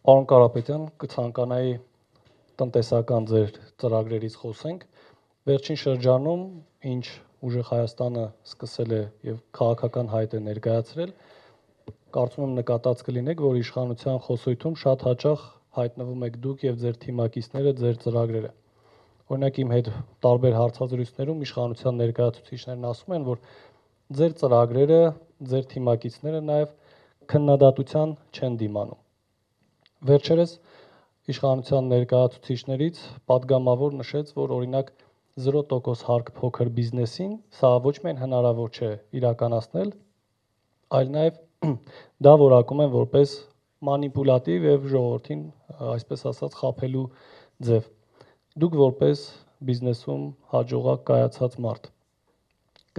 Պարոն Կարապետյան, կցանկանայի տնտեսական ձեր ծրագրերից խոսենք։ Վերջին շրջանում, ինչ ուժեղ Հայաստանը սկսել է եւ քաղաքական հայտ է ներկայացրել, կարծում եմ նկատած կլինեք, որ իշխանության խոսույթում շատ հաճախ հայտնվում եք դուք եւ ձեր թիմակիցները, ձեր ծրագրերը։ Օրինակ իմ հետ տարբեր հարցազրույցներում իշխանության ներկայացուցիչներն ասում են, որ ձեր ծրագրերը, ձեր թիմակիցները նաեւ քննադատության չեն դիմանում։ Վերջերս իշխանության ներկայացուցիչներից падգամավոր նշեց, որ օրինակ 0% հարկ փոքր բիզնեսին սա ոչ միայն հնարավոր չէ իրականացնել, այլ նաև դա որակում են որպես մանիպուլատիվ եւ ժողովրդին, այսպես ասած, խաբելու ձև։ Դուք որպես բիզնեսում հաջողակ կայացած մարդ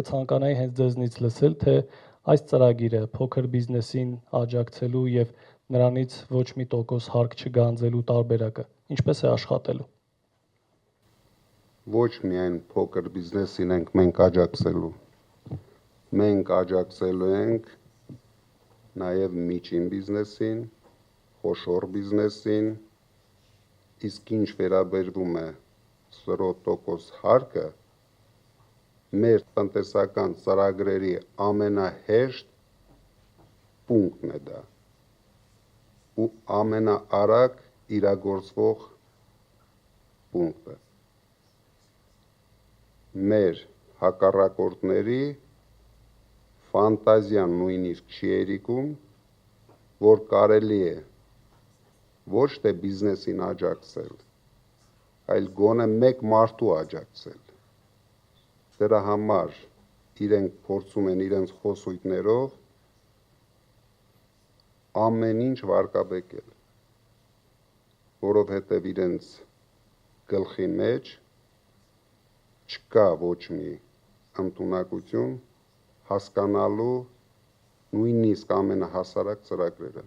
կցանկանայի հենց ձեզնից լսել, թե այս ծրագիրը փոքր բիզնեսին աջակցելու եւ նրանից ոչ մի տոկոս հարկ չգանձելու տարբերակը ինչպես է աշխատելու։ Ոչ միայն փոքր բիզնեսին ենք մենք աջակցելու։ Մենք աջակցելու ենք նաև միջին բիզնեսին, խոշոր բիզնեսին, իսկ ինչ վերաբերվում է 0% հարկը, մեր տնտեսական ծրագրերի ամենահեշտ պունկտն է դա ու ամենաարագ իրագործվող պունկտը։ Մեր հակառակորդների ֆանտազիան նույնիսկ չի երիկում, որ կարելի է ոչ թե բիզնեսին աջակցել, այլ գոնե մեկ մարդու աջակցել։ Դրա համար իրենք փորձում են իրենց խոսույթներով ամեն ինչ վարկաբեկել, որովհետև իրենց գլխի մեջ չկա ոչ մի ընդունակություն հասկանալու նույնիսկ ամենահասարակ ծրագրերը։